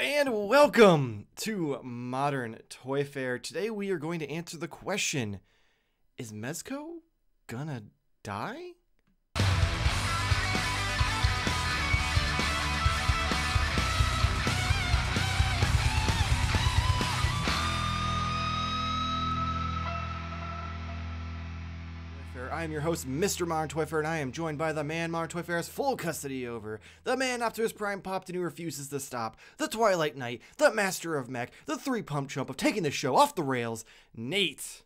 And welcome to Modern Toy Fair. Today we are going to answer the question, is Mezco gonna die? I am your host, Mr. Modern Toy Fair, and I am joined by the man Modern Toy Fair has full custody over, the man Optimus Prime popped and who refuses to stop, the Twilight Knight, the master of mech, the three-pump chump of taking the show off the rails, Nate.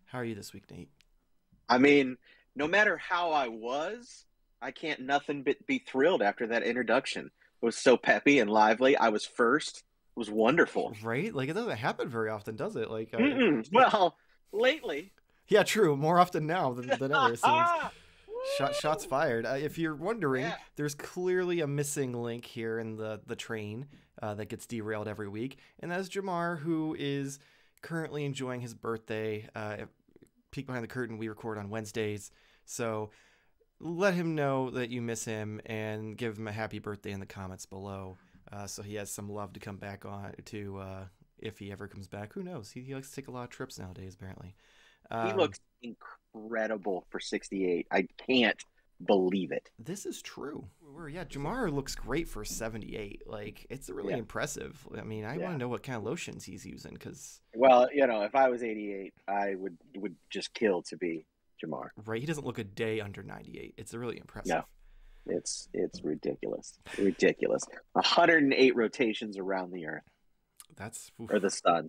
How are you this week, Nate? I mean, no matter how I was, I can't nothing but be thrilled after that introduction. It was so peppy and lively. I was first. It was wonderful. Right? Like, it doesn't happen very often, does it? Like, Well, lately. Yeah, true. More often now than ever, it seems. Shots fired. If you're wondering, there's clearly a missing link here in the train that gets derailed every week. And that's Jarmar, who is currently enjoying his birthday. Peek behind the curtain, we record on Wednesdays. So let him know that you miss him and give him a happy birthday in the comments below. So he has some love to come back on to if he ever comes back. Who knows? He likes to take a lot of trips nowadays, apparently. He looks incredible for 68. I can't believe it. This is true. Yeah, Jarmar looks great for 78. Like, it's really impressive. I mean, I want to know what kind of lotions he's using, because... Well, you know, if I was 88, I would just kill to be Jarmar. Right, he doesn't look a day under 98. It's really impressive. No, it's ridiculous. Ridiculous. 108 rotations around the Earth. That's... Oof. Or the sun.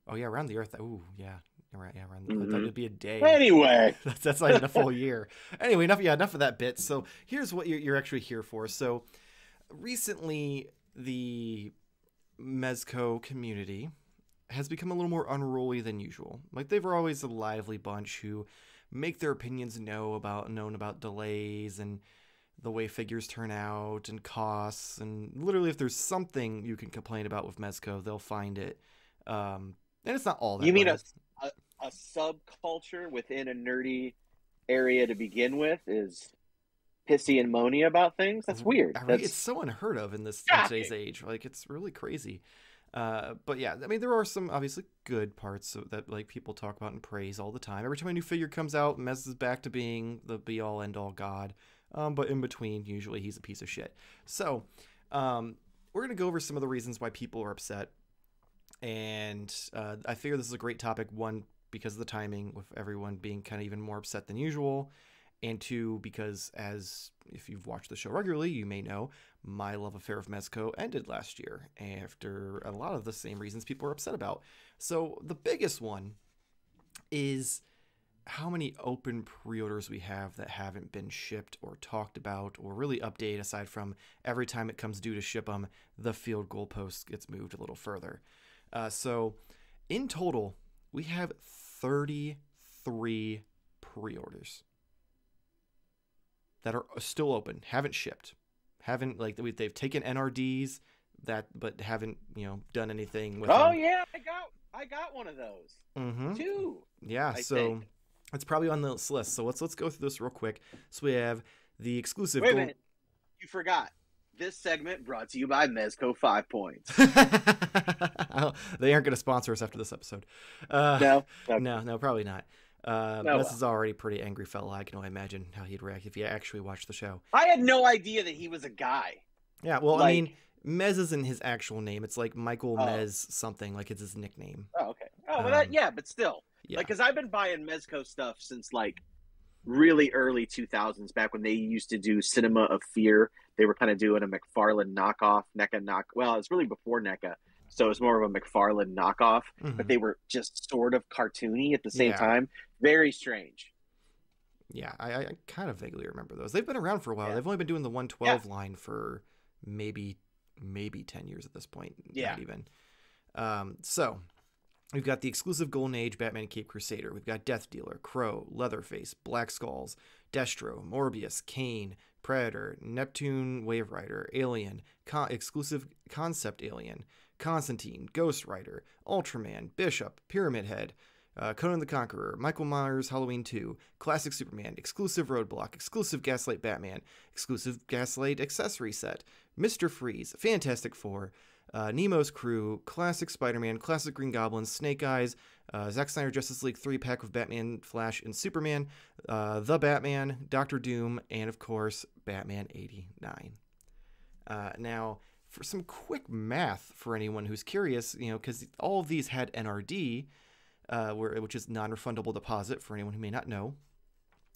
Oh, yeah, around the Earth. Ooh, yeah. Right, yeah, that would be a day. Anyway, that's not even a full year. Anyway, enough of that bit. So here's what you're actually here for. So recently, the Mezco community has become a little more unruly than usual. Like, they were always a lively bunch who make their opinions known about delays and the way figures turn out and costs, and literally if there's something you can complain about with Mezco, they'll find it. And it's not all that. You mean a subculture within a nerdy area to begin with is pissy and moany about things? That's weird. It's so unheard of in today's age. Like, it's really crazy. But yeah, I mean, there are some obviously good parts that like people talk about and praise all the time. Every time a new figure comes out, Mez is back to being the be-all end-all god. But in between, usually he's a piece of shit. So we're gonna go over some of the reasons why people are upset. And I figure this is a great topic, one, because of the timing, with everyone being kind of even more upset than usual, and two, because if you've watched the show regularly, you may know my love affair of Mezco ended last year after a lot of the same reasons people are upset about. So the biggest one is how many open pre-orders we have that haven't been shipped or talked about or really updated, aside from every time it comes due to ship them, the field goalpost gets moved a little further. So in total, we have 33 pre-orders that are still open, haven't shipped, they've taken NRDs but haven't done anything with them. Oh yeah, I got one of those. Two. Yeah, so it's probably on this list. So let's go through this real quick. So we have the exclusive. Wait a minute, you forgot. This segment brought to you by Mezco 5 Points. They aren't going to sponsor us after this episode. No, probably not. Mez is already a pretty angry fella. I can only imagine how he'd react if he actually watched the show. I had no idea that he was a guy. Yeah, well, I mean, Mez isn't his actual name. It's like Michael Mez something, like it's his nickname. Oh, okay. Oh, well, but still. Yeah. Like, because I've been buying Mezco stuff since, like, really early 2000s, back when they used to do Cinema of Fear. They were kind of doing a McFarlane knockoff, well, it's really before NECA, so it was more of a McFarlane knockoff, but they were just sort of cartoony at the same time. Very strange. Yeah, I kind of vaguely remember those. They've been around for a while. Yeah. They've only been doing the 112 line for maybe 10 years at this point. Yeah. Not even. So we've got the exclusive Golden Age Batman Cape Crusader. We've got Death Dealer, Crow, Leatherface, Black Skulls, Destro, Morbius, Kane, Predator, Neptune, Wave Rider, Alien, exclusive Concept Alien, Constantine, Ghost Rider, Ultraman, Bishop, Pyramid Head, Conan the Conqueror, Michael Myers Halloween 2, Classic Superman, exclusive Roadblock, exclusive Gaslight Batman, exclusive Gaslight accessory set, Mr. Freeze, Fantastic Four, Nemo's Crew, Classic Spider-Man, Classic Green Goblin, Snake Eyes, Zack Snyder Justice League 3-pack of Batman, Flash, and Superman, The Batman, Doctor Doom, and of course, Batman 89. Now, for some quick math for anyone who's curious, because all of these had NRD, which is non-refundable deposit for anyone who may not know,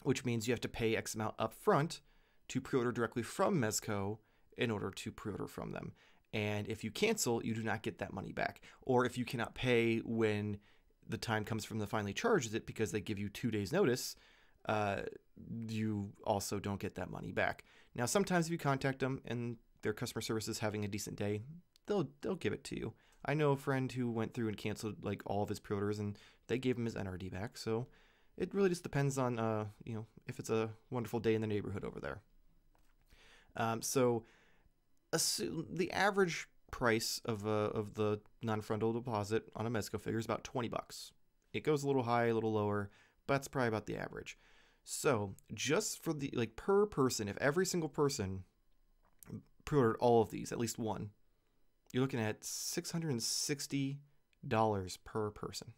which means you have to pay X amount up front to pre-order directly from Mezco in order to pre-order from them. And if you cancel, you do not get that money back. Or if you cannot pay when the time comes from the finally charges it because they give you 2 days notice, you also don't get that money back. Now, sometimes if you contact them and their customer service is having a decent day, they'll give it to you. I know a friend who went through and canceled like all of his pre-orders and they gave him his NRD back. So it really just depends on, if it's a wonderful day in the neighborhood over there. So assume the average price of the non-refundable deposit on a Mezco figure is about $20. It goes a little high, a little lower, but that's probably about the average. So just for the, like, per person, if every single person pre-ordered all of these, at least one, you're looking at $660 per person.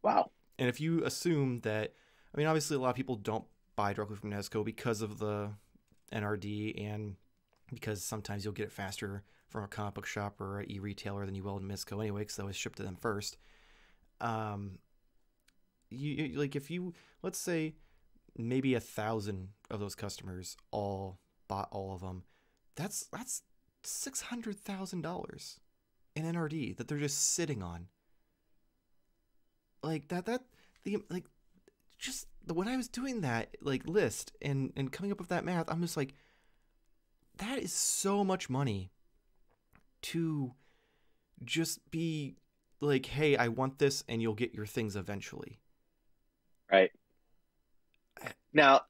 Wow. And if you assume that, I mean, obviously a lot of people don't buy directly from Mezco because of the NRD and because sometimes you'll get it faster from a comic book shop or an e-retailer than you will in Mezco anyway, because they always ship to them first. You like, if you, let's say maybe 1,000 of those customers all bought all of them, that's $600,000 in NRD that they're just sitting on. Like just when I was doing that like list and coming up with that math, I'm just like, that is so much money to just be like, hey, I want this, and you'll get your things eventually. Right. Now,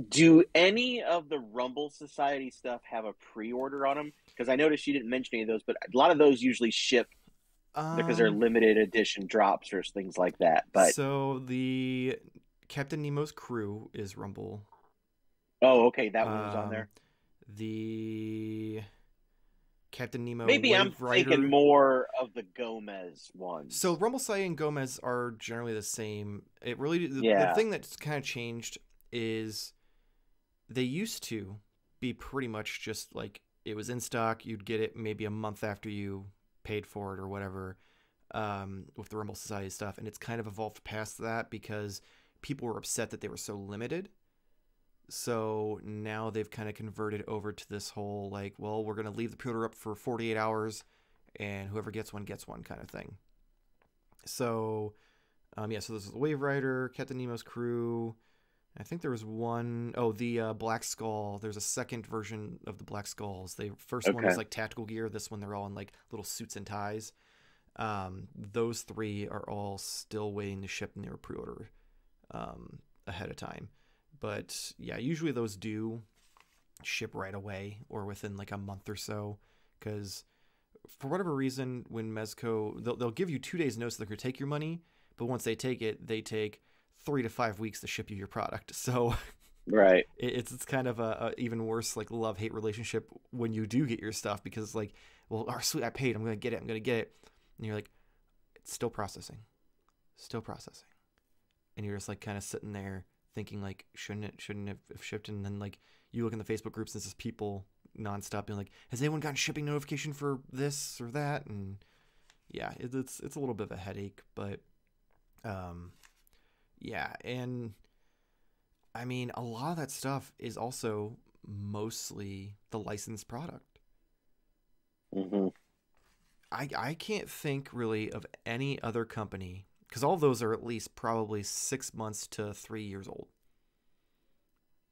do any of the Rumble Society stuff have a pre-order on them? Because I noticed you didn't mention any of those, but a lot of those usually ship because they're limited edition drops or things like that. But so the Captain Nemo's Crew is Rumble. Oh, okay, that one was on there. The Captain Nemo. Maybe I'm thinking more of the Gomez ones. So Rumble Society and Gomez are generally the same. It really, the thing that's kind of changed is they used to be pretty much just like, it was in stock, you'd get it maybe a month after you paid for it or whatever, with the Rumble Society stuff, and it's kind of evolved past that because people were upset that they were so limited. So now they've kind of converted over to this whole like, well, we're going to leave the pre-order up for 48 hours and whoever gets one kind of thing. So, so this is the Wave Rider, Captain Nemo's Crew. I think there was one, the Black Skull. There's a second version of the Black Skulls. The first one was like tactical gear. This one, they're all in like little suits and ties. Those three are all still waiting to ship in their pre-order ahead of time. But yeah, usually those do ship right away or within like a month or so, because for whatever reason, when Mezco, they'll give you 2 days notice they're going to take your money, but once they take it, they take 3 to 5 weeks to ship you your product. So right, it's kind of a even worse like love-hate relationship when you do get your stuff, because it's like, well, sweet, I paid, I'm going to get it, and you're like, it's still processing, and you're just like kind of sitting there thinking like, shouldn't have shipped? And then like you look in the Facebook groups and it's just people nonstop being like, has anyone gotten shipping notification for this or that? And yeah, it's a little bit of a headache, but yeah. And I mean, a lot of that stuff is also mostly the licensed product. Mm-hmm. I can't think really of any other company, because all of those are at least probably 6 months to 3 years old.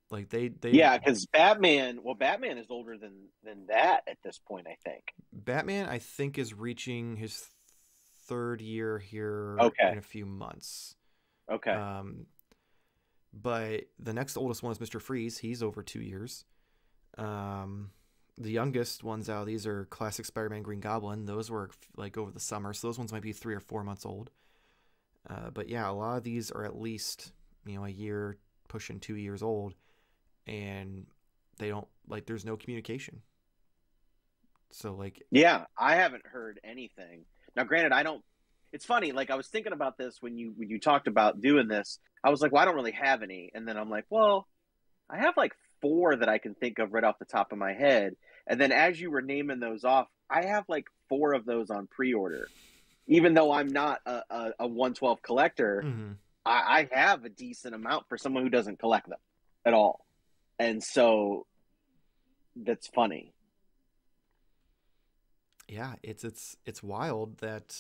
Like they yeah, because Batman is older than that at this point, I think. Batman, I think, is reaching his 3rd year here in a few months. Okay. But the next oldest one is Mr. Freeze. He's over 2 years. the youngest ones out of these are Classic Spider-Man Green Goblin. Those were like over the summer, so those ones might be 3 or 4 months old. But yeah, a lot of these are at least, a year, pushing 2 years old, and they don't, like, there's no communication. So, like, yeah, I haven't heard anything. Now, granted, I don't. It's funny. Like, I was thinking about this when you talked about doing this. I was like, well, I don't really have any, and then I'm like, well, I have like 4 that I can think of right off the top of my head. And then as you were naming those off, I have like 4 of those on pre-order. Even though I'm not a 112 collector, mm-hmm. I have a decent amount for someone who doesn't collect them at all. And so that's funny. Yeah, it's wild that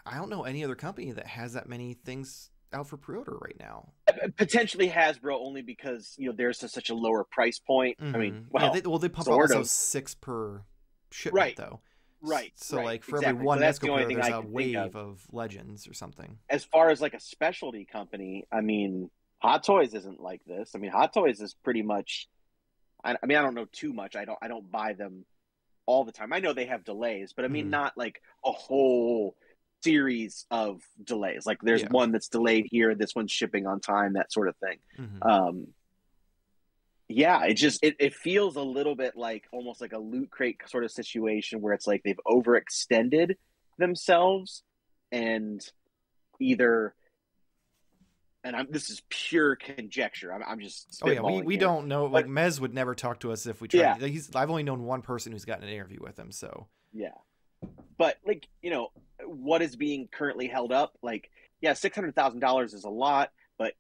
I don't know any other company that has that many things out for pre-order right now. Potentially Hasbro, only because there's such a lower price point. Mm-hmm. I mean, they pump out also 6 per shipment, right, though. Right. So right, like for exactly. every one so Mezco the player, there's a wave of Legends or something. As far as like a specialty company, I mean, Hot Toys isn't like this. I mean, Hot Toys is pretty much. I mean, I don't know too much. I don't buy them all the time. I know they have delays, but I mean, not like a whole series of delays. Like there's one that's delayed here, this one's shipping on time, that sort of thing. Mm-hmm. Yeah, it feels a little bit like almost like a loot crate sort of situation where it's like they've overextended themselves and either. And this is pure conjecture. I'm just we don't know. Like Mez would never talk to us if we tried. Yeah. I've only known one person who's gotten an interview with him. So yeah, but like what is being currently held up? Like $600,000 is a lot, but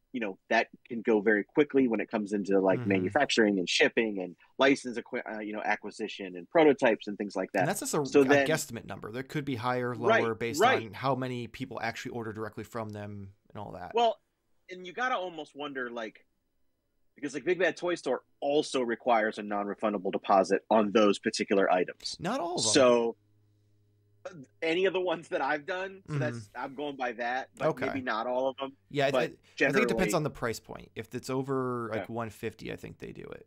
that can go very quickly when it comes into like manufacturing and shipping and license acquisition and prototypes and things like that. And that's just a guesstimate number. There could be higher, lower based on how many people actually order directly from them and all that. Well. And you gotta almost wonder, like, because like Big Bad Toy Store also requires a non-refundable deposit on those particular items. Not all of them. So any of the ones that I've done, so I'm going by that, but maybe not all of them. Yeah, I think it depends on the price point. If it's over like $150, I think they do it.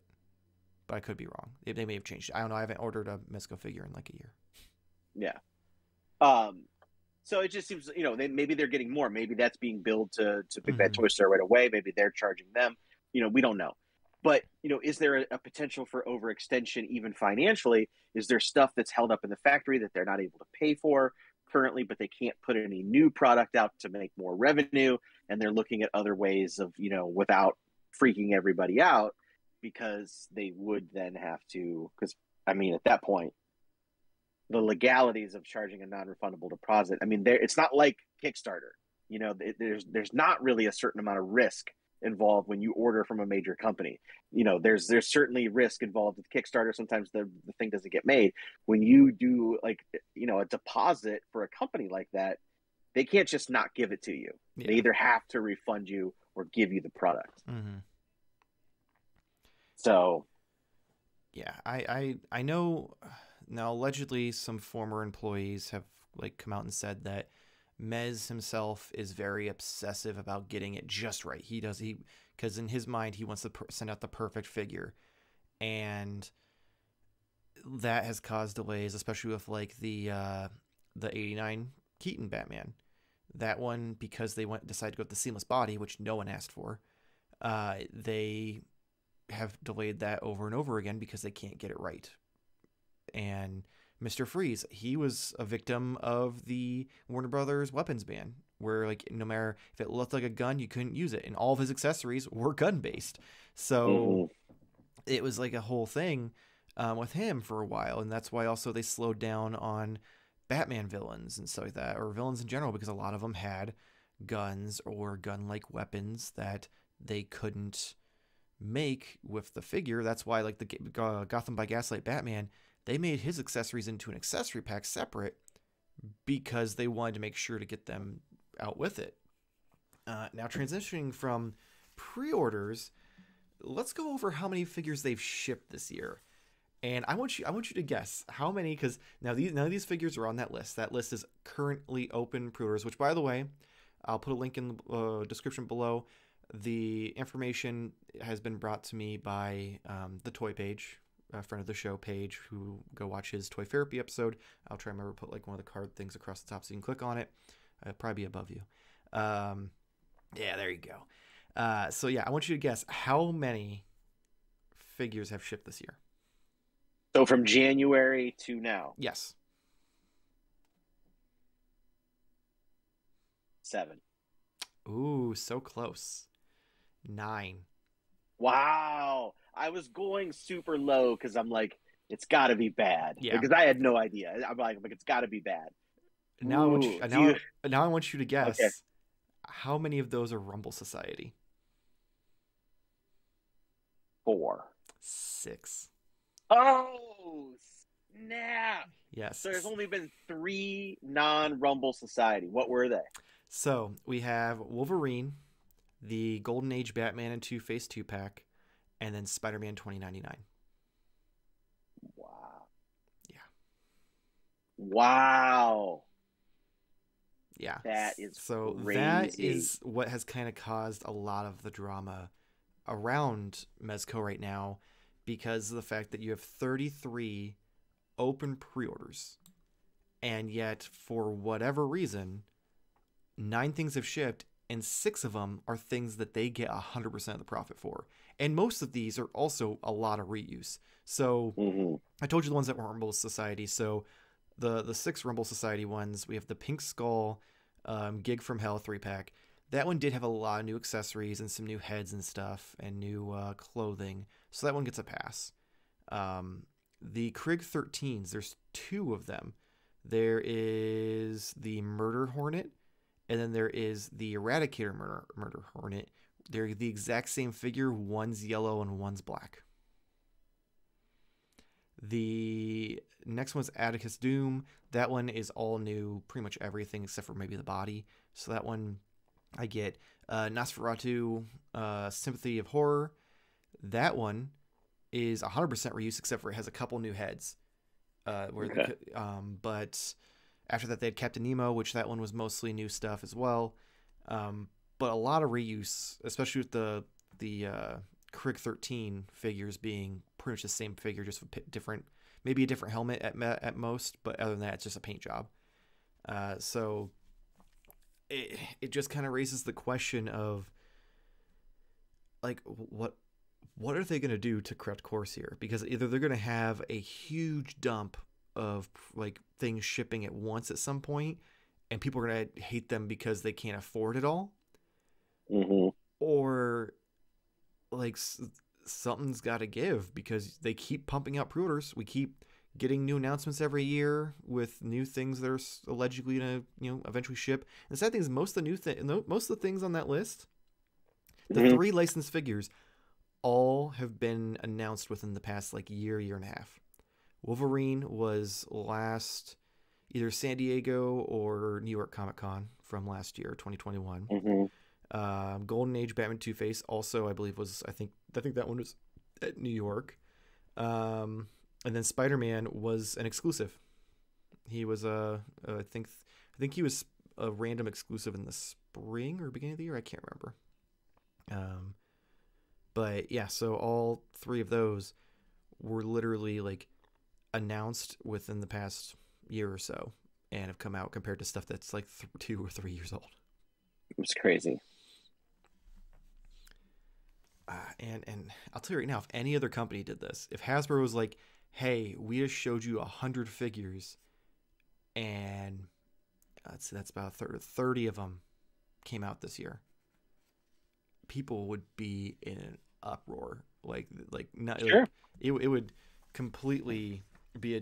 But I could be wrong. They may have changed it. I don't know. I haven't ordered a Mezco figure in like a year. Yeah. So it just seems, maybe they're getting more. Maybe that's being billed to Big Bad Toy Store right away. Maybe they're charging them. We don't know. But, is there a potential for overextension even financially? Is there stuff that's held up in the factory that they're not able to pay for currently, but they can't put any new product out to make more revenue? And they're looking at other ways of, without freaking everybody out, because they would then have to, because, I mean, at that point, the legalities of charging a non-refundable deposit. I mean, it's not like Kickstarter. There's not really a certain amount of risk involved when you order from a major company. There's certainly risk involved with Kickstarter. Sometimes the thing doesn't get made. When you do like a deposit for a company like that, they can't just not give it to you. Yeah. They either have to refund you or give you the product. Mm-hmm. So, yeah, I know. Now, allegedly, some former employees have like come out and said that Mez himself is very obsessive about getting it just right. Because in his mind, he wants to send out the perfect figure, and that has caused delays, especially with like the '89 Keaton Batman. That one, because they decided to go with the seamless body, which no one asked for. They have delayed that over and over again because they can't get it right. And Mr. Freeze, he was a victim of the Warner Brothers weapons ban, where like no matter if it looked like a gun, you couldn't use it, and all of his accessories were gun based. So it was like a whole thing with him for a while, and that's why also they slowed down on Batman villains and stuff like that, or villains in general, because a lot of them had guns or gun-like weapons that they couldn't make with the figure. That's why like the Gotham by Gaslight Batman, they made his accessories into an accessory pack separate because they wanted to make sure to get them out with it. Now, transitioning from pre-orders, let's go over how many figures they've shipped this year. And I want you to guess how many, because none of these figures are on that list. That list is currently open pre-orders, which, by the way, I'll put a link in the description below. The information has been brought to me by the Toy Paige a friend of the show, Paige, who go watch his toy therapy episode. I'll try and remember to put like one of the card things across the top so you can click on it. It'll probably be above you. Yeah, there you go. So yeah, I want you to guess how many figures have shipped this year. So from January to now. Yes. 7. Ooh, so close. 9. Wow. I was going super low because I'm like, it's got to be bad. Yeah. Because I had no idea. I'm like it's got to be bad. Now I want you to guess how many of those are Rumble Society. 4. 6. Oh, snap. Yes. So there's only been 3 non-Rumble Society. What were they? So we have Wolverine, the Golden Age Batman and Two-Face 2-pack, and then Spider-Man 2099. Wow. Yeah. Wow. Yeah. That is so crazy. That is what has kind of caused a lot of the drama around Mezco right now, because of the fact that you have 33 open pre-orders, and yet for whatever reason 9 things have shipped, and 6 of them are things that they get 100% of the profit for. And most of these are also a lot of reuse. So I told you the ones that weren't Rumble Society. So the 6 Rumble Society ones, we have the Pink Skull Gig from Hell 3-pack. That one did have a lot of new accessories and some new heads and stuff and new clothing. So that one gets a pass. The Krig 13s, there's 2 of them. There is the Murder Hornet, and then there is the Eradicator Murder Hornet. They're the exact same figure. One's yellow and one's black. The next one's Atticus Doom. That one is all new, pretty much everything except for maybe the body. So that one I get. Nosferatu, Sympathy of Horror. That one is 100% reuse except for it has a couple new heads. But after that, they had Captain Nemo, which that one was mostly new stuff as well. But a lot of reuse, especially with the Krig 13 figures being pretty much the same figure, just with different, maybe a different helmet at most. But other than that, it's just a paint job. So it just kind of raises the question of, like, what are they going to do to correct course here? Because either they're going to have a huge dump of like things shipping at once at some point, and people are going to hate them because they can't afford it all, or like something's got to give because they keep pumping out pre-orders. We keep getting new announcements every year with new things that are allegedly going to eventually ship. And the sad thing is most of the things on that list, the 3 licensed figures, all have been announced within the past like year and a half. Wolverine was last either San Diego or New York Comic Con from last year, 2021. Golden Age Batman Two-Face also, I believe, was I think that one was at New York. And then Spider-Man was an exclusive. He was I think he was a random exclusive in the spring or beginning of the year. I can't remember. But yeah, so all 3 of those were literally like announced within the past year or so and have come out, compared to stuff that's like 2 or 3 years old. It was crazy. And I'll tell you right now, if any other company did this, if Hasbro was like, hey, we just showed you 100 figures and that's about 30 of them came out this year, people would be in an uproar. It would completely be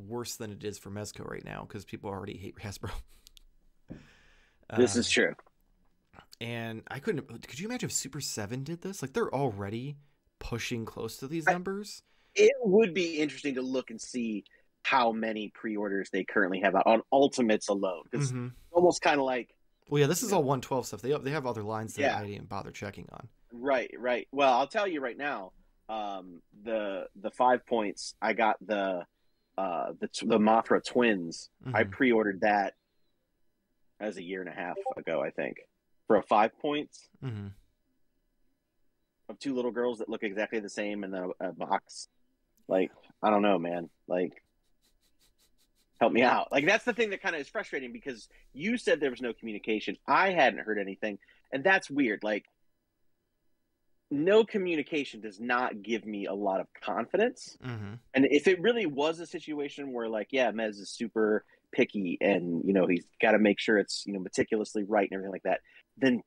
worse than it is for Mezco right now, because people already hate Hasbro. This is true. And could you imagine if Super 7 did this? Like, they're already pushing close to these numbers. It would be interesting to look and see how many pre-orders they currently have out on Ultimates alone, because almost kind of like, well, yeah, this is all 112 stuff. They have other lines that I didn't bother checking on. Right. Well, I'll tell you right now, the 5 points, I got the Mothra twins. I pre-ordered that as a year and a half ago, I think, for a 5 points of 2 little girls that look exactly the same in a box. Like, I don't know, man. Like, help me out. Like, that's the thing that kind of is frustrating, because you said there was no communication. I hadn't heard anything. And that's weird. Like, no communication does not give me a lot of confidence. Mm-hmm. And if it really was a situation where, like, yeah, Mez is super picky and, you know, he's got to make sure it's, you know, meticulously right and everything like that, then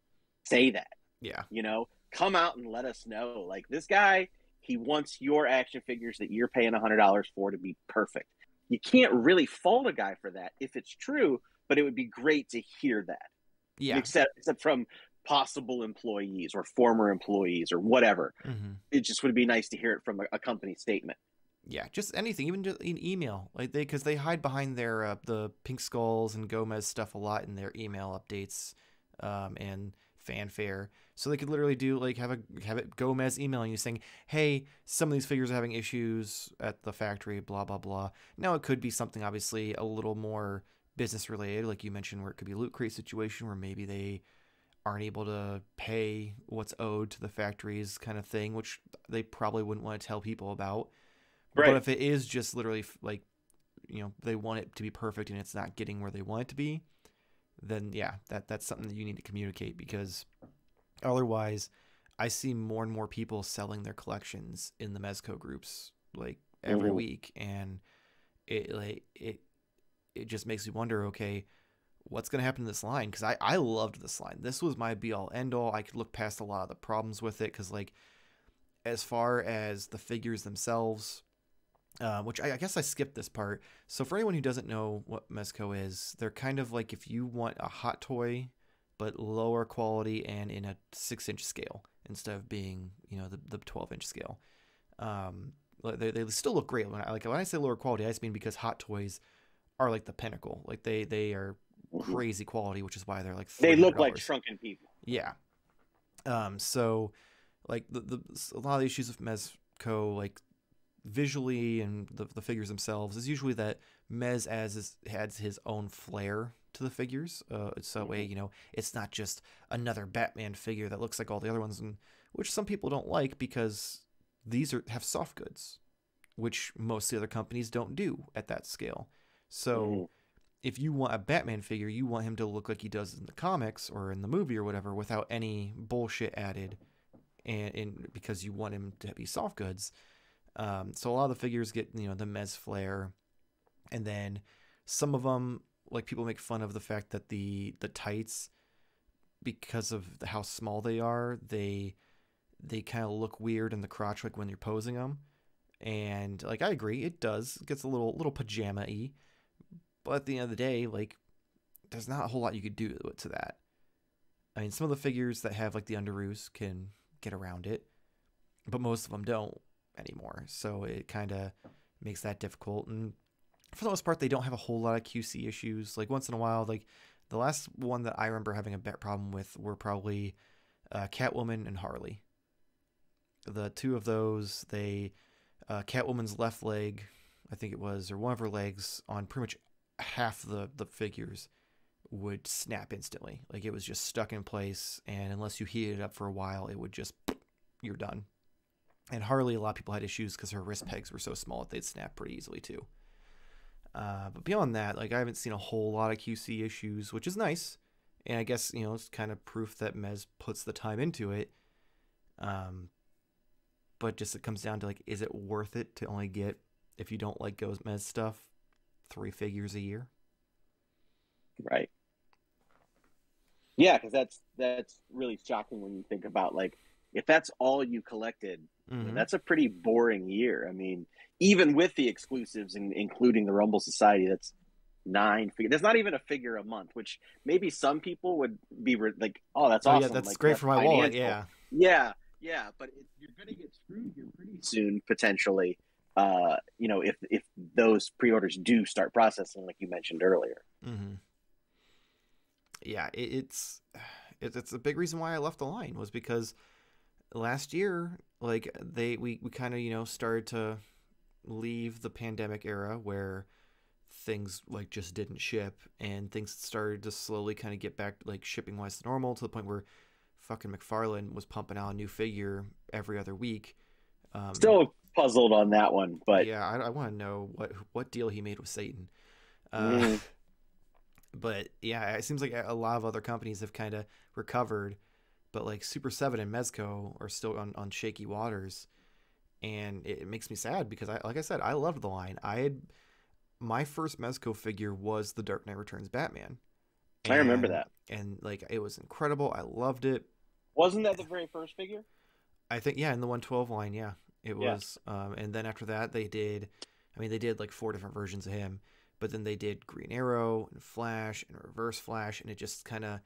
say that. Yeah. You know, come out and let us know. Like, this guy, he wants your action figures that you're paying $100 for to be perfect. You can't really fault a guy for that if it's true, but it would be great to hear that. Yeah. Except from possible employees or former employees or whatever. Mm-hmm. It just would be nice to hear it from a company statement. Yeah, just anything, even just an email, like because they hide behind their the Pink Skulls and Gomez stuff a lot in their email updates, and fanfare. So they could literally do like have it Gomez emailing you saying, "Hey, some of these figures are having issues at the factory, blah blah blah." Now it could be something obviously a little more business related, like you mentioned, where it could be a loot crate situation where maybe they aren't able to pay what's owed to the factories, kind of thing, which they probably wouldn't want to tell people about. Right. But if it is just literally like, you know, they want it to be perfect and it's not getting where they want it to be, then yeah, that's something that you need to communicate, because otherwise I see more and more people selling their collections in the Mezco groups like every week, and it just makes me wonder, okay, what's going to happen to this line? Because I loved this line. This was my be-all, end-all. I could look past a lot of the problems with it, because like as far as the figures themselves, which I guess I skipped this part. So for anyone who doesn't know what Mezco is, they're kind of like if you want a hot toy, but lower quality and in a 6-inch scale instead of being, you know, the 12-inch scale. They still look great. When I say lower quality, I just mean because hot toys are like the pinnacle. Like they are crazy quality, which is why they're like $300. They look like shrunken people. Yeah. So like a lot of the issues with Mezco, like visually and the figures themselves, is usually that Mez adds his own flair to the figures. So that way, you know, it's not just another Batman figure that looks like all the other ones, and which some people don't like because these have soft goods, which most of the other companies don't do at that scale. So if you want a Batman figure, you want him to look like he does in the comics or in the movie or whatever, without any bullshit added, and because you want him to be soft goods. So a lot of the figures get, you know, the Mez flair, and then some of them, like, people make fun of the fact that the tights, because of how small they are, they kind of look weird in the crotch, like when you're posing them. And like I agree, it gets a little pajama-y, but at the end of the day, like, there's not a whole lot you could do to that. I mean, some of the figures that have like the underoos can get around it, but most of them don't anymore. So it kind of makes that difficult. And for the most part, they don't have a whole lot of QC issues. Like once in a while, like the last one that I remember having a problem with were probably Catwoman and Harley. The two of those, Catwoman's left leg, I think it was, or one of her legs, on pretty much half the figures would snap instantly. Like it was just stuck in place, and unless you heated it up for a while, it would just, you're done. And Harley, a lot of people had issues because her wrist pegs were so small that they'd snap pretty easily too. But beyond that, like, I haven't seen a whole lot of QC issues, which is nice. And I guess, you know, it's kind of proof that Mez puts the time into it. But just it comes down to, like, is it worth it to only get, if you don't like Mez stuff, 3 figures a year? Right. Yeah, because that's really shocking when you think about, like, if that's all you collected, that's a pretty boring year. I mean, even with the exclusives, including the Rumble Society, that's 9 figures. That's not even a figure a month, which maybe some people would be like, "Oh, that's awesome! Yeah, that's like, great that's for my wallet." Yeah, yeah. But you're going to get screwed here pretty soon, potentially. You know, if those pre-orders do start processing, like you mentioned earlier. Yeah, it's a big reason why I left the line, was because last year, like, we kind of, you know, started to leave the pandemic era where things like just didn't ship, and things started to slowly kind of get back, like, shipping wise to normal, to the point where fucking McFarlane was pumping out a new figure every other week. Still puzzled on that one, but yeah, I want to know what deal he made with Satan. Uh, mm, but yeah, it seems like a lot of other companies have kind of recovered, but like Super 7 and Mezco are still on shaky waters. And it makes me sad because like I said, I loved the line. My first Mezco figure was the Dark Knight Returns Batman, I remember and that. like it was incredible. I loved it. Wasn't that the very first figure? I think yeah, in the 112 line, yeah, it Yeah. was. And then after that, they did. I mean, they did like 4 different versions of him, but then they did Green Arrow and Flash and Reverse Flash, and it just kind of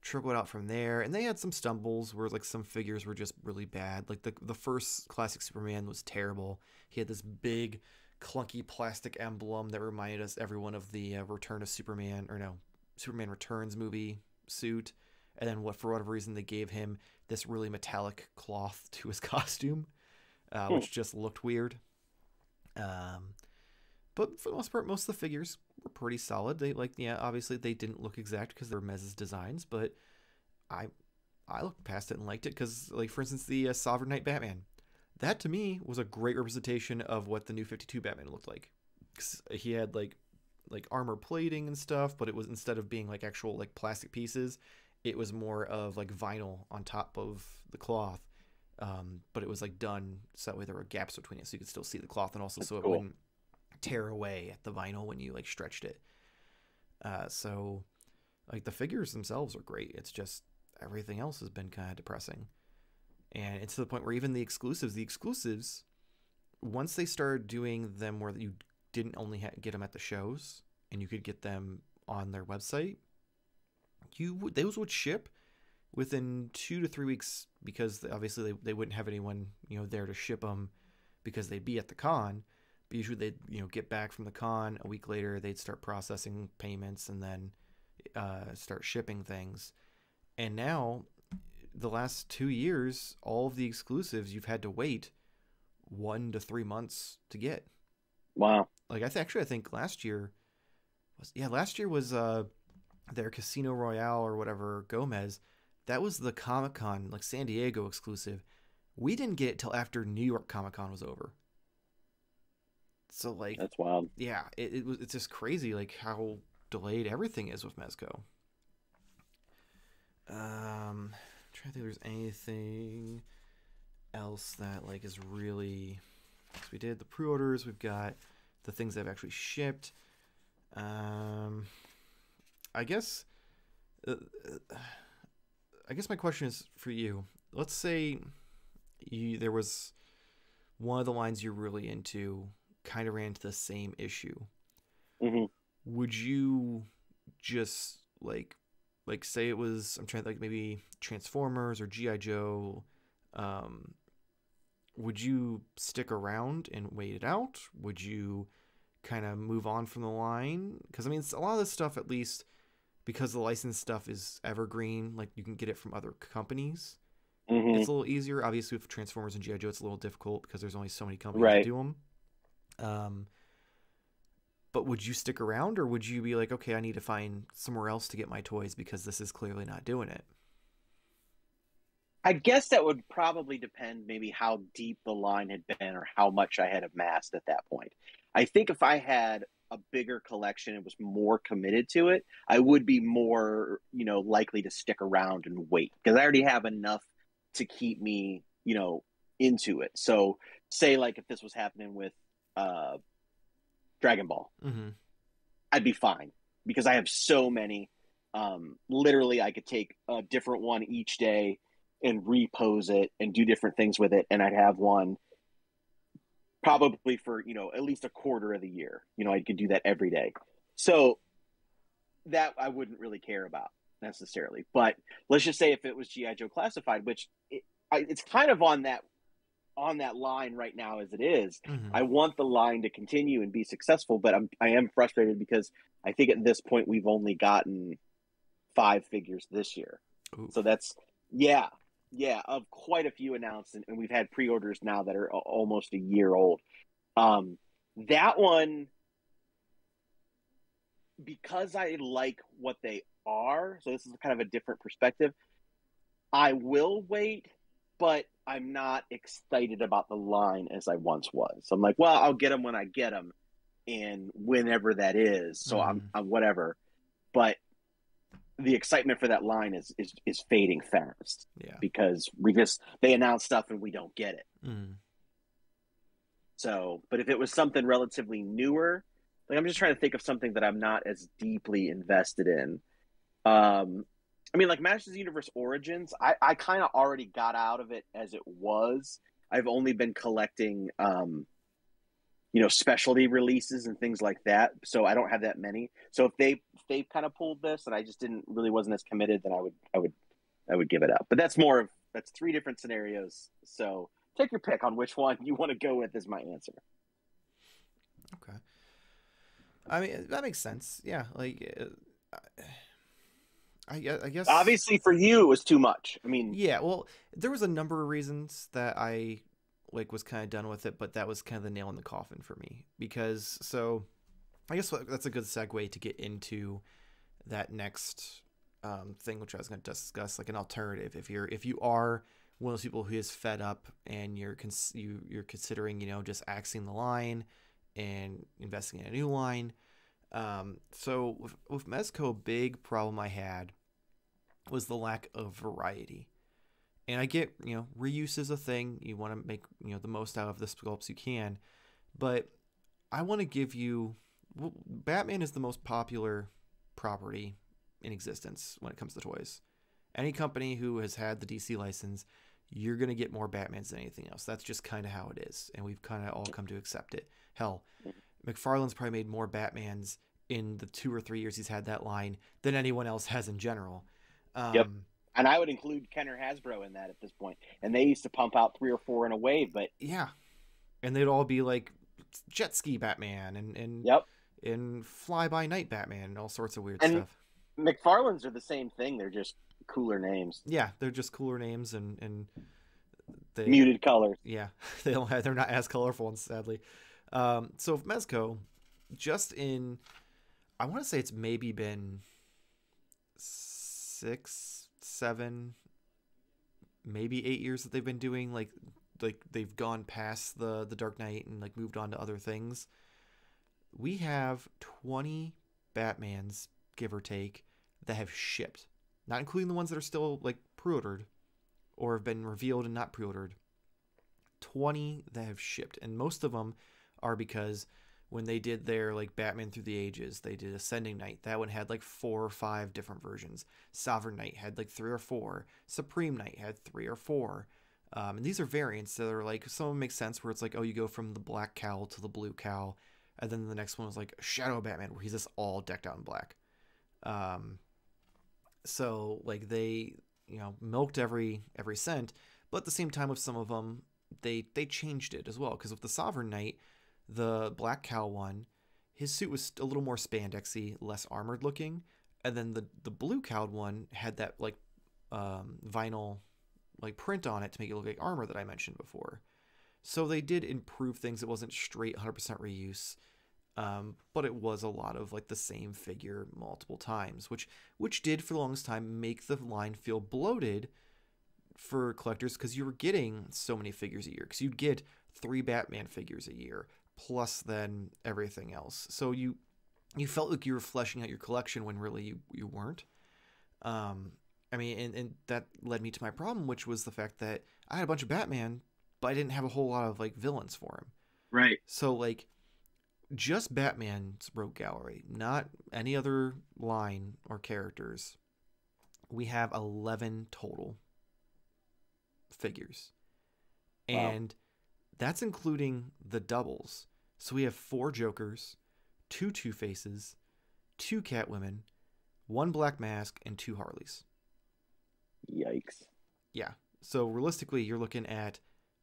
trickled out from there. And they had some stumbles where like some figures were just really bad. Like the first classic Superman was terrible. He had this big, clunky plastic emblem that reminded us everyone of the Return of Superman, or no, Superman Returns movie suit. And then for whatever reason they gave him this really metallic cloth to his costume, Hmm. which just looked weird. Um, but for the most part, most of the figures were pretty solid. They obviously they didn't look exact because they're Mez's designs, but I I looked past it and liked it because, like, for instance, the Sovereign Knight Batman, that to me was a great representation of what the New 52 Batman looked like. 'Cause he had like armor plating and stuff, but it was, instead of being like actual like plastic pieces, it was more of like vinyl on top of the cloth. But it was like done so that way there were gaps between it, so you could still see the cloth, and also That's so it cool. wouldn't tear away at the vinyl when you like stretched it. So like the figures themselves are great. It's just everything else has been kind of depressing, and it's to the point where even the exclusives, once they started doing them where you didn't only get them at the shows and you could get them on their website, those would ship within 2 to 3 weeks because obviously they wouldn't have anyone there to ship them because they'd be at the con. But usually they'd get back from the con a week later, they'd start processing payments and then start shipping things. And now the last 2 years, all of the exclusives you've had to wait 1 to 3 months to get. Wow. Like I think last year was their Casino Royale or whatever Gomez. That was the Comic Con, like San Diego exclusive. We didn't get it till after New York Comic Con was over. So like, That's wild. yeah, it's just crazy like how delayed everything is with Mezco. I'm trying to think if there's anything else that like is really. So we did the pre-orders. We've got the things that have actually shipped. Um, I guess. I guess my question is for you. Let's say there was one of the lines you're really into kind of ran into the same issue. Hmm. Would you just like say it was, I'm trying to like maybe Transformers or GI Joe, um would you stick around and wait it out? Would you kind of move on from the line? Because I mean, it's a lot of this stuff, at least because the licensed stuff is evergreen, like you can get it from other companies. Hmm. It's a little easier. Obviously, with Transformers and GI Joe, it's a little difficult because there's only so many companies that Right. do them. Um, but would you stick around, or would you be like, okay, I need to find somewhere else to get my toys because this is clearly not doing it? I guess that would probably depend maybe how deep the line had been or how much I had amassed at that point. I think if I had a bigger collection and was more committed to it, I would be more, likely to stick around and wait because I already have enough to keep me, into it. So, say like if this was happening with uh Dragon Ball, Mm-hmm. I'd be fine because I have so many. Literally, I could take a different one each day and repose it and do different things with it, and I'd have one probably for at least a quarter of the year. I could do that every day, so that I wouldn't really care about necessarily. But let's just say if it was GI Joe Classified, which it's kind of on that line right now as it is. Mm-hmm. I want the line to continue and be successful, but I am frustrated because I think at this point we've only gotten 5 figures this year. So Oof. that's yeah, yeah, of quite a few announced, and we've had pre-orders now that are almost a year old. Um, that one, because I like what they are, so this is kind of a different perspective. I will wait, but I'm not excited about the line as I once was. I'm like, well, I'll get them when I get them, and whenever that is. So I'm whatever. But the excitement for that line is fading fast. Yeah. Because they announce stuff and we don't get it. So, but if it was something relatively newer, like I'm just trying to think of something that I'm not as deeply invested in. I mean, like Masters of the Universe Origins, I kind of already got out of it as it was. I've only been collecting, specialty releases and things like that. So I don't have that many. So if they kind of pulled this and I just wasn't as committed, then I would give it up. But that's 3 different scenarios. So take your pick on which one you want to go with is my answer. Okay. I mean, that makes sense. Yeah. Like, I guess. Obviously for you, it was too much. I mean. Yeah. Well, there was a number of reasons that I was kind of done with it, but that was kind of the nail in the coffin for me because I guess that's a good segue to get into that next thing, which I was going to discuss, like an alternative. If you are one of those people who is fed up and you're considering, just axing the line and investing in a new line. So with Mezco, big problem I had was the lack of variety. And I get, reuse is a thing. You want to make, the most out of the sculpts you can. But I want to give you... Batman is the most popular property in existence when it comes to toys. Any company who has had the DC license, you're going to get more Batmans than anything else. That's just kind of how it is. And we've kind of all come to accept it. Hell, McFarlane's probably made more Batmans in the 2 or 3 years he's had that line than anyone else has in general. Yep. And I would include Kenner Hasbro in that at this point. And they used to pump out 3 or 4 in a wave, but yeah. And they'd all be like jet ski Batman and yep. And fly by night Batman and all sorts of weird and stuff. McFarlane's are the same thing. They're just cooler names. Yeah, they're just cooler names and they muted colors. Yeah. They're not as colorful, sadly. So Mezco, just in, I want to say it's maybe been 6, 7, maybe 8 years that they've been doing like they've gone past the Dark Knight and like moved on to other things. We have 20 Batmans, give or take, that have shipped, not including the ones that are still like pre-ordered or have been revealed and not pre-ordered. 20 that have shipped, and most of them are because when they did their like Batman Through the Ages, they did Ascending Knight. That one had like 4 or 5 different versions. Sovereign Knight had like 3 or 4. Supreme Knight had 3 or 4. And these are variants that are like, some of them make sense where it's like, oh, you go from the black cowl to the blue cowl, and then the next one was like Shadow Batman, where he's just all decked out in black. So like they, milked every cent, but at the same time with some of them, they changed it as well. Because with the Sovereign Knight, the black cowl one, his suit was a little more spandexy, less armored looking, and then the blue cowled one had that like vinyl like print on it to make it look like armor that I mentioned before. So they did improve things. It wasn't straight 100% reuse, but it was a lot of like the same figure multiple times, which did for the longest time make the line feel bloated for collectors because you were getting so many figures a year. Because you'd get 3 Batman figures a year plus then everything else. So you felt like you were fleshing out your collection when really you weren't. I mean, and that led me to my problem, which was the fact that I had a bunch of Batman, but I didn't have a whole lot of like villains for him. Right. So like just Batman's Rogue Gallery, not any other line or characters. We have 11 total figures. Wow. And that's including the doubles. So we have 4 Jokers, 2 Two-Faces, 2 Catwomen, 1 Black Mask, and 2 Harleys. Yikes. Yeah. So realistically, you're looking at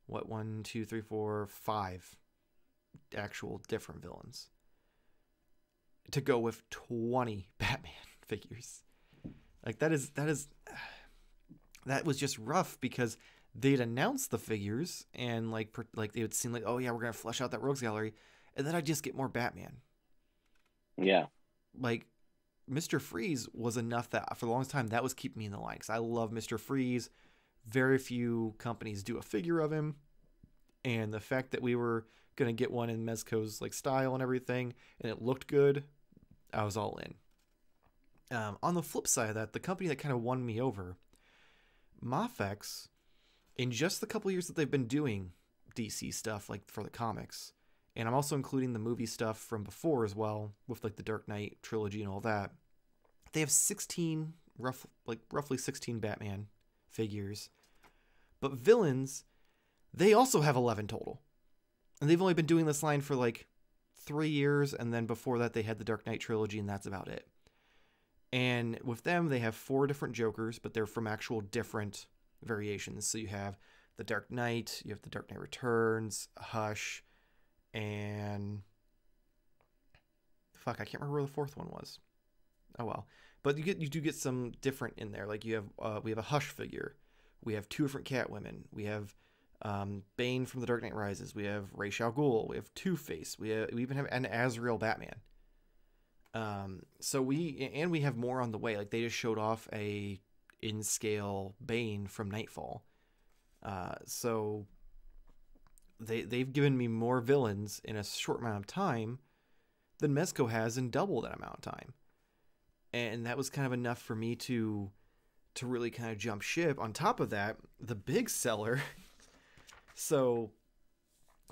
what, 1, 2, 3, 4, 5 actual different villains to go with 20 Batman figures. Like that was just rough because they'd announce the figures and like they would seem like, oh yeah, we're gonna flesh out that Rogues Gallery, and then I'd just get more Batman. Yeah. Like Mr. Freeze was enough that for the longest time that was keeping me in the line because I love Mr. Freeze, very few companies do a figure of him, and the fact that we were gonna get one in Mezco's like style and everything, and it looked good, I was all in. On the flip side of that, the company that kind of won me over, Mafex, in just the couple years that they've been doing DC stuff like for the comics, and I'm also including the movie stuff from before as well, with like the Dark Knight trilogy and all that. They have 16, roughly 16 Batman figures, but villains, they also have 11 total, and they've only been doing this line for like 3 years, and then before that they had the Dark Knight trilogy, and that's about it. And with them, they have 4 different Jokers, but they're from actual different variations. So you have the Dark Knight, you have the Dark Knight Returns, Hush, and fuck, I can't remember where the 4th one was. Oh well, but you do get some different in there. Like you have we have a Hush figure, we have 2 different Catwomen, we have Bane from the Dark Knight Rises, we have Ra's al Ghul, we have Two-Face, we even have an Azrael Batman. So we have more on the way. Like they just showed off a in-scale Bane from Nightfall. So they've given me more villains in a short amount of time than Mezco has in double that amount of time. And that was kind of enough for me to really kind of jump ship. On top of that, the big seller. So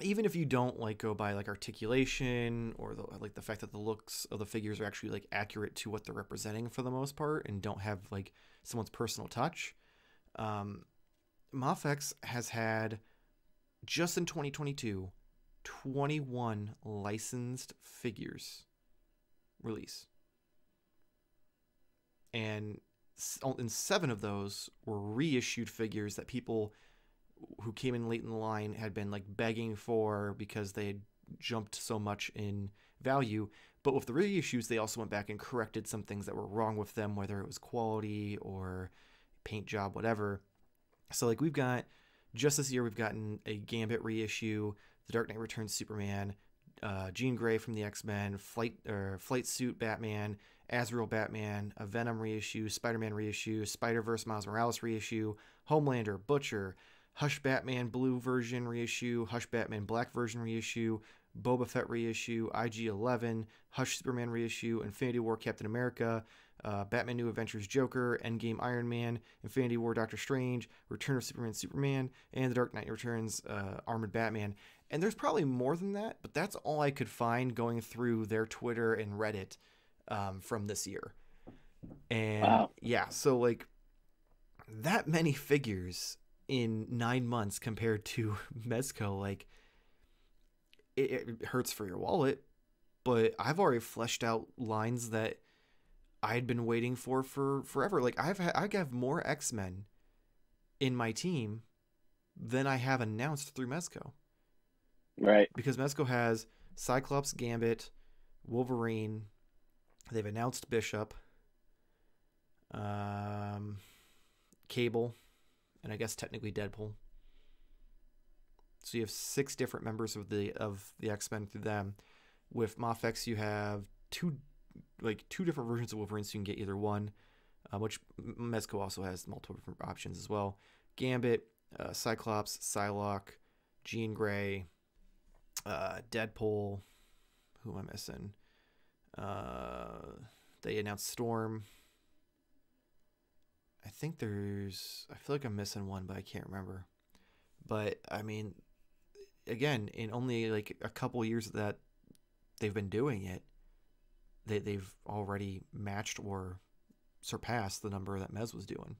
even if you don't like go by like articulation or the fact that the looks of the figures are actually like accurate to what they're representing for the most part and don't have like someone's personal touch, Mafex has had, just in 2022, 21 licensed figures release, and in 7 of those were reissued figures that people who came in late in the line had been like begging for because they had jumped so much in value. But with the reissues, they also went back and corrected some things that were wrong with them, whether it was quality or paint job, whatever. So like we've got, just this year, we've gotten a Gambit reissue, the Dark Knight Returns Superman, Jean Grey from the X-Men, Flight Suit Batman, Azrael Batman, a Venom reissue, Spider-Man reissue, Spider-Verse Miles Morales reissue, Homelander, Butcher, Hush Batman Blue version reissue, Hush Batman Black version reissue, Boba Fett reissue, IG-11, Hush Superman reissue, Infinity War Captain America, Batman New Adventures Joker, Endgame Iron Man, Infinity War Doctor Strange, Return of Superman, and The Dark Knight Returns Armored Batman. And there's probably more than that, but that's all I could find going through their Twitter and Reddit from this year. And wow. Yeah, so like that many figures in 9 months compared to Mezco, like it hurts for your wallet, but I've already fleshed out lines that I'd been waiting for forever. Like I have more X-Men in my team than I have announced through Mezco. Right. Because Mezco has Cyclops, Gambit, Wolverine. They've announced Bishop, Cable, and I guess technically Deadpool. So you have 6 different members of the X-Men through them. With Mafex, you have two different versions of Wolverine, so you can get either one, which Mezco also has multiple different options as well. Gambit, Cyclops, Psylocke, Jean Grey, Deadpool. Who am I missing? They announced Storm. I feel like I'm missing one, but I can't remember. But I mean, again, in only like a couple years that they've been doing it, they've already matched or surpassed the number that Mez was doing.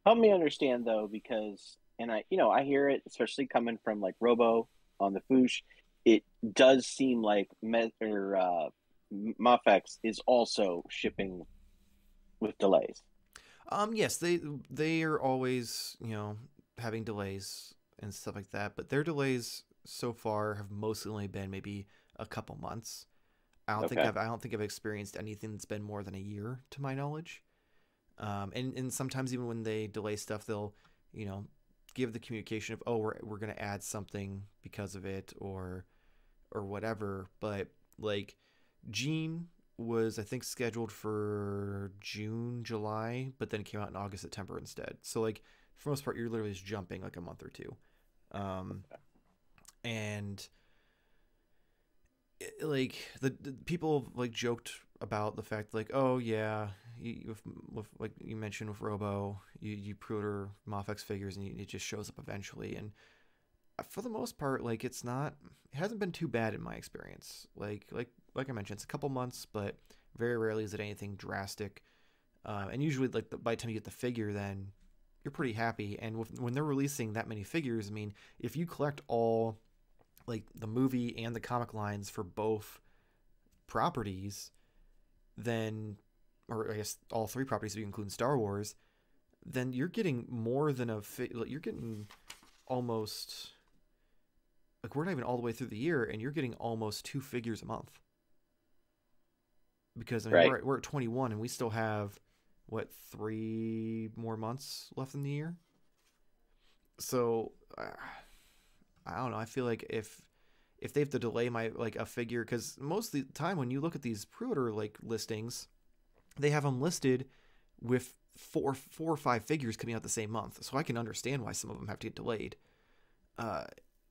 Help me understand though, because, and I hear it, especially coming from like Robo on the Foosh. It does seem like Mafex is also shipping with delays. Yes, they are always, having delays and stuff like that, but their delays so far have mostly only been maybe a couple months. I don't think I've experienced anything that's been more than a year, to my knowledge. And sometimes even when they delay stuff, they'll, give the communication of, oh, we're gonna add something because of it or whatever. But like Jean was, I think, scheduled for June, July, but then came out in August, September instead. So like for the most part, you're literally just jumping like a month or two. And like the people like joked about the fact like, oh yeah, with like you mentioned with Robo, you pre-order Mafex figures and it just shows up eventually. And for the most part, like it hasn't been too bad in my experience. Like I mentioned, it's a couple months, but very rarely is it anything drastic. And usually, like by the time you get the figure, then you're pretty happy. And when they're releasing that many figures, I mean, if you collect all like the movie and the comic lines for both properties, then, or I guess all three properties if you include Star Wars, then you're getting more than you're getting almost, like we're not even all the way through the year and you're getting almost 2 figures a month. Because I mean, we're at 21 and we still have what 3 more months left in the year. So I don't know. I feel like if they have to delay my like a figure, because most of the time when you look at these pre-order like listings, they have them listed with four or 5 figures coming out the same month. So I can understand why some of them have to get delayed.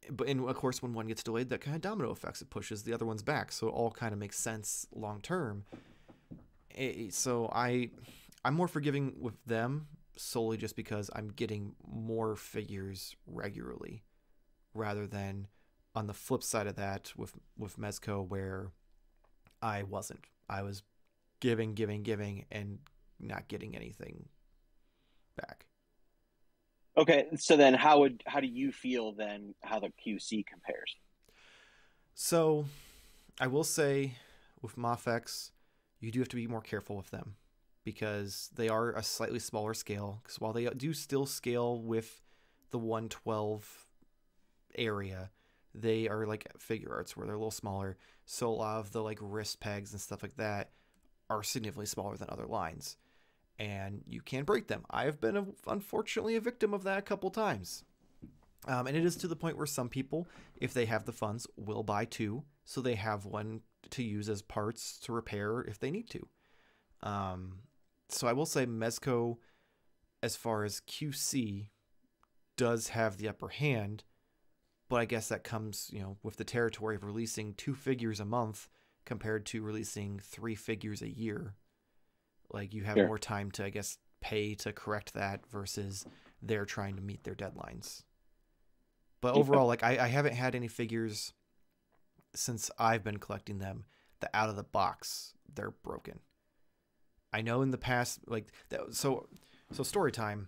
But of course, when one gets delayed, that kind of domino effects. It pushes the other ones back, so it all kind of makes sense long term. So I'm more forgiving with them solely just because I'm getting more figures regularly, rather than on the flip side of that with Mezco, where I wasn't. I was giving, and not getting anything back. Okay, so then how do you feel then how the QC compares? So I will say with Mafex, you do have to be more careful with them because they are a slightly smaller scale. Because while they do still scale with the 112 area, they are like figure arts where they're a little smaller. So a lot of the like wrist pegs and stuff like that are significantly smaller than other lines. And you can break them. I have been, unfortunately, a victim of that a couple times. And it is to the point where some people, if they have the funds, will buy 2, so they have one to use as parts to repair if they need to. So I will say Mezco, as far as QC, does have the upper hand, but I guess that comes, with the territory of releasing 2 figures a month compared to releasing 3 figures a year. Like you have more time to, I guess, pay to correct that versus they're trying to meet their deadlines. But overall, like I haven't had any figures since I've been collecting them that out of the box they're broken. I know in the past, like so story time.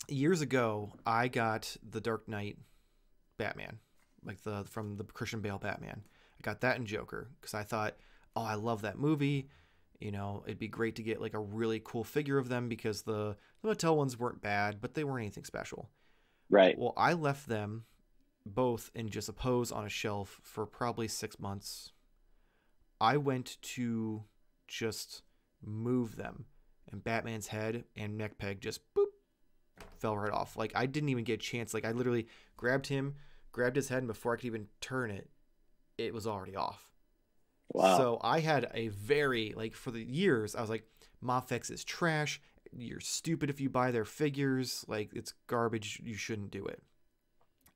Years ago, I got the Dark Knight Batman, like from the Christian Bale Batman. I got that in Joker because I thought, oh, I love that movie. It'd be great to get like a really cool figure of them because the Mattel ones weren't bad, but they weren't anything special. Right. Well, I left them both in just a pose on a shelf for probably 6 months. I went to just move them, and Batman's head and neck peg just boop fell right off. Like I didn't even get a chance. Like I literally grabbed his head, and before I could even turn it, it was already off. Wow. So I had a very, like, for the years, I was like, Mafex is trash. You're stupid if you buy their figures. Like, it's garbage. You shouldn't do it.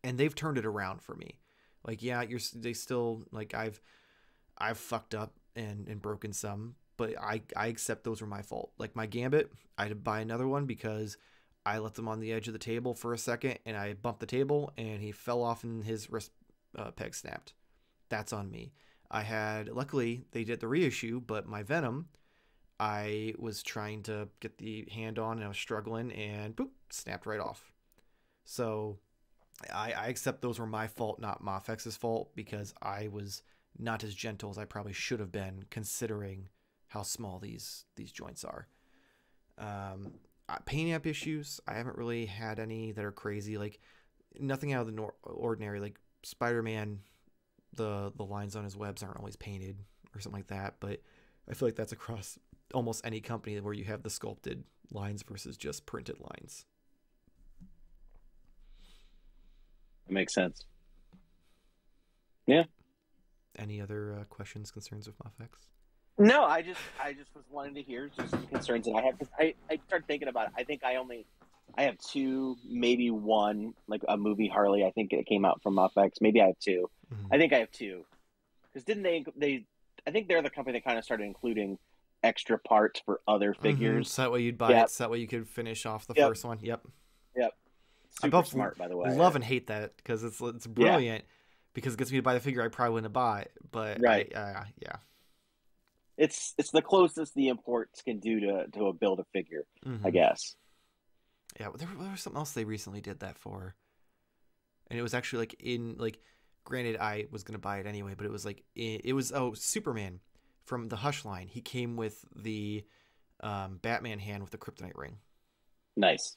And they've turned it around for me. Like, yeah, they still, like, I've fucked up and broken some, but I accept those were my fault. Like, my Gambit, I had to buy another one because I let them on the edge of the table for a second, and I bumped the table, and he fell off and his wrist peg snapped. That's on me. Luckily they did the reissue, but my Venom, I was trying to get the hand on and I was struggling and boop, snapped right off. So I accept those were my fault, not Mafex's fault, because I was not as gentle as I probably should have been considering how small these joints are. Paint app issues, I haven't really had any that are crazy, like nothing out of the ordinary, like Spider-Man. The lines on his webs aren't always painted or something like that, but I feel like that's across almost any company where you have the sculpted lines versus just printed lines. That makes sense. Yeah. Any other questions, concerns with Mafex? No, I just was wanting to hear just some concerns that I have, because I started thinking about it. I think I only I have two, maybe one, like a movie Harley. I think it came out from OnlyFigs. Maybe I have two. Mm-hmm. I think I have two. Because didn't they? I think they're the company that kind of started including extra parts for other Mm-hmm. figures. So that way you'd buy Yep. it. So that way you could finish off the Yep. first one. Yep. Yep. I Super both smart, by the way. love and hate that because it's Yeah. brilliant because it gets me to buy the figure I probably wouldn't have bought. But Right. yeah. It's the closest the imports can do to a build a figure, I Mm-hmm. guess. Yeah, there was something else they recently did that for, and it was actually like in like, granted I was gonna buy it anyway, but it was like it was Superman from the Hush line. He came with the Batman hand with the kryptonite ring. Nice.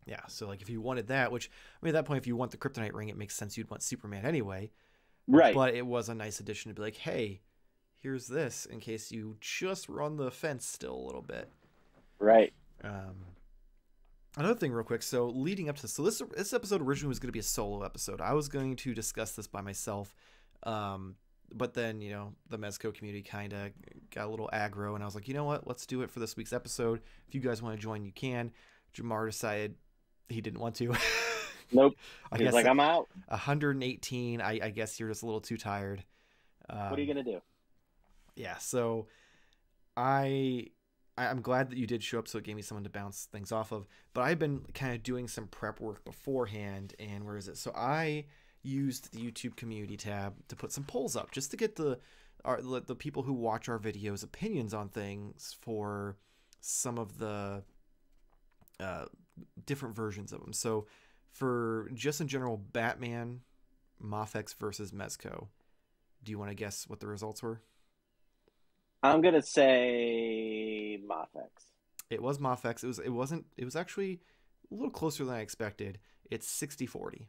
Yeah, so like if you wanted that, which I mean at that point if you want the kryptonite ring, it makes sense you'd want Superman anyway. Right. But it was a nice addition to be like, hey, here's this in case you just were on the fence still a little bit. Right. Another thing real quick, so leading up to this episode originally was going to be a solo episode. I was going to discuss this by myself, but then the Mezco community kind of got a little aggro, and I was like, you know what, let's do it for this week's episode. If you guys want to join, you can. Jarmar decided he didn't want to. Nope. He's like, I'm out. 118. I guess you're just a little too tired. What are you gonna do? Yeah, so I'm glad that you did show up, so it gave me someone to bounce things off of. But I've been kind of doing some prep work beforehand, and where is it? So I used the YouTube community tab to put some polls up just to get the people who watch our videos opinions on things for some of the different versions of them. So for just in general, Batman, Mafex versus Mezco, do you want to guess what the results were? I'm gonna say Mafex. It was Mafex. It was actually a little closer than I expected. It's 60-40.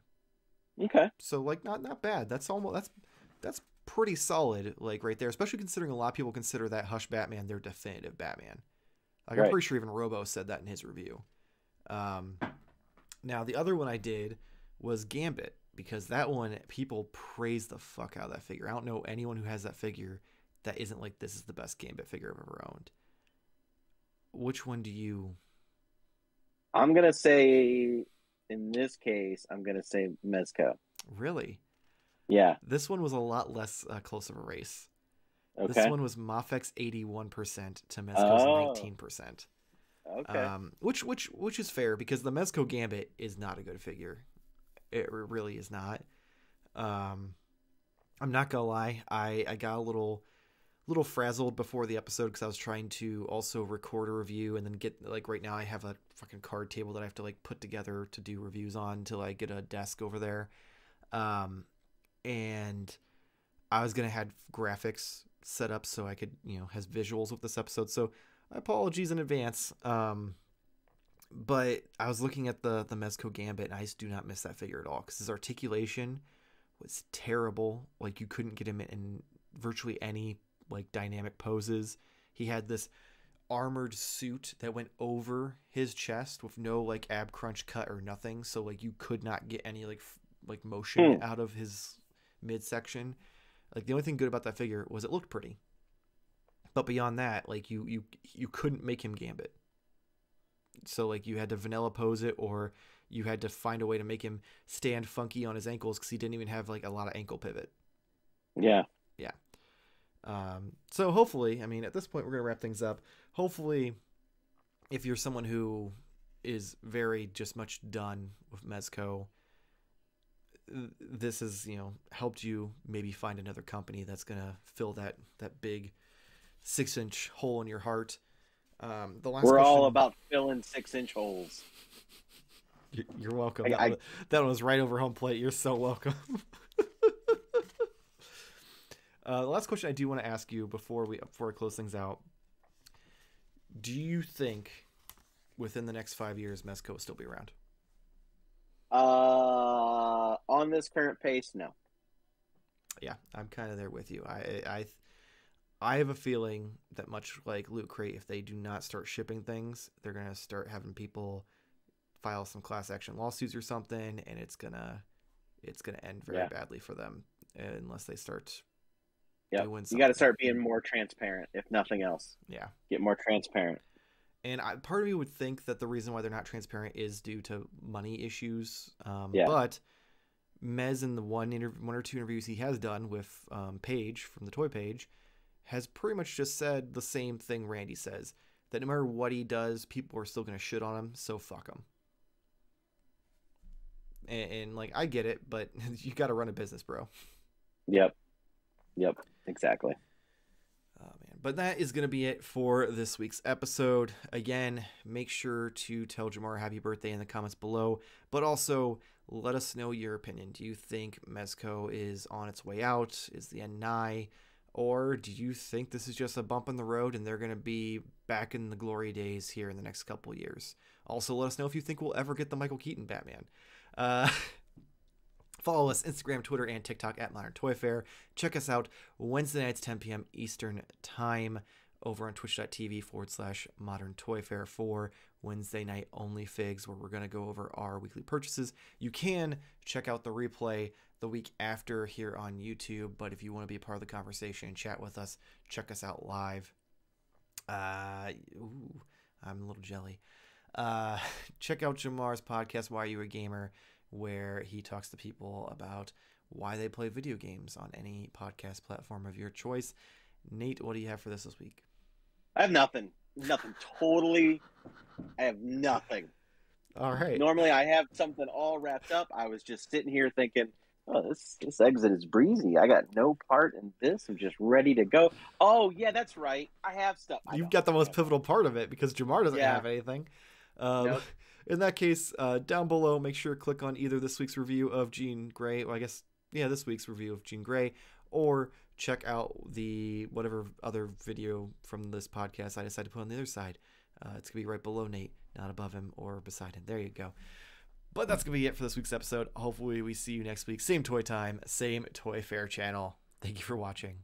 Okay. So like not bad. That's pretty solid, like right there, especially considering a lot of people consider that Hush Batman their definitive Batman. Like Right. I'm pretty sure even Robo said that in his review. Now the other one I did was Gambit, because that one people praise the fuck out of that figure. I don't know anyone who has that figure that isn't like, this is the best Gambit figure I've ever owned. Which one do you? I'm gonna say, in this case, I'm gonna say Mezco. Really? Yeah. This one was a lot less close of a race. Okay. This one was Mafex 81% to Mezco's 19%. Okay. Which is fair, because the Mezco Gambit is not a good figure. It really is not. I'm not gonna lie. I got a little frazzled before the episode because I was trying to also record a review and then get, like, right now I have a fucking card table that I have to like put together to do reviews on until I get a desk over there. And I was gonna have graphics set up so I could, has visuals with this episode. So apologies in advance. But I was looking at the Mezco Gambit, and I just do not miss that figure at all, because his articulation was terrible. Like, you couldn't get him in virtually any like dynamic poses. He had this armored suit that went over his chest with no like ab crunch cut or nothing, so like you could not get any like motion out of his midsection. Like, the only thing good about that figure was it looked pretty, but beyond that, like you couldn't make him Gambit. So like you had to vanilla pose it, or you had to find a way to make him stand funky on his ankles, because he didn't even have like a lot of ankle pivot. Yeah. So hopefully, I mean, at this point we're gonna wrap things up. Hopefully, if you're someone who is very just much done with Mezco, this has helped you maybe find another company that's gonna fill that big 6-inch hole in your heart. The last We're question, all about filling 6-inch holes. You're welcome. That one was right over home plate. You're so welcome. The last question I do want to ask you before I close things out: do you think within the next 5 years Mezco will still be around? On this current pace, no. Yeah, I'm kind of there with you. I have a feeling that, much like Loot Crate, if they do not start shipping things, they're gonna start having people file some class action lawsuits or something, and it's gonna end very badly for them unless they start. Yeah, you got to start being more transparent, if nothing else. Yeah, get more transparent. And part of me would think that the reason why they're not transparent is due to money issues. Yeah. But Mez, in the one or two interviews he has done with Paige from the Toy Paige, has pretty much just said the same thing Randy says, that no matter what he does, people are still going to shit on him, so fuck him. And like, I get it, but you got to run a business, bro. Yep, exactly. Oh, man. But that is going to be it for this week's episode. Again, make sure to tell Jarmar happy birthday in the comments below, but also let us know your opinion. Do you think Mezco is on its way out? Is the end nigh? Or do you think this is just a bump in the road and they're going to be back in the glory days here in the next couple of years? Also, let us know if you think we'll ever get the Michael Keaton Batman. Follow us Instagram, Twitter, and TikTok at Modern Toy Fair. Check us out Wednesday nights, 10 p.m. Eastern Time over on twitch.tv/Modern Toy Fair for Wednesday night OnlyFigs, where we're going to go over our weekly purchases. You can check out the replay the week after here on YouTube, but if you want to be a part of the conversation and chat with us, check us out live. I'm a little jelly. Check out Jarmar's podcast, Why Are You a Gamer, where he talks to people about why they play video games on any podcast platform of your choice. Nate, what do you have for this week? I have nothing. Totally. I have nothing. All right. Normally I have something all wrapped up. I was just sitting here thinking, oh, this exit is breezy. I got no part in this. I'm just ready to go. Oh, yeah, that's right. I have stuff. You've got the most pivotal part of it because Jarmar doesn't have anything. Nope. In that case, down below, make sure to click on either this week's review of Jean Grey, or this week's review of Jean Grey, or check out the whatever other video from this podcast I decided to put on the other side. It's going to be right below Nate, not above him or beside him. There you go. But that's going to be it for this week's episode. Hopefully we see you next week. Same toy time, same Toy Fair channel. Thank you for watching.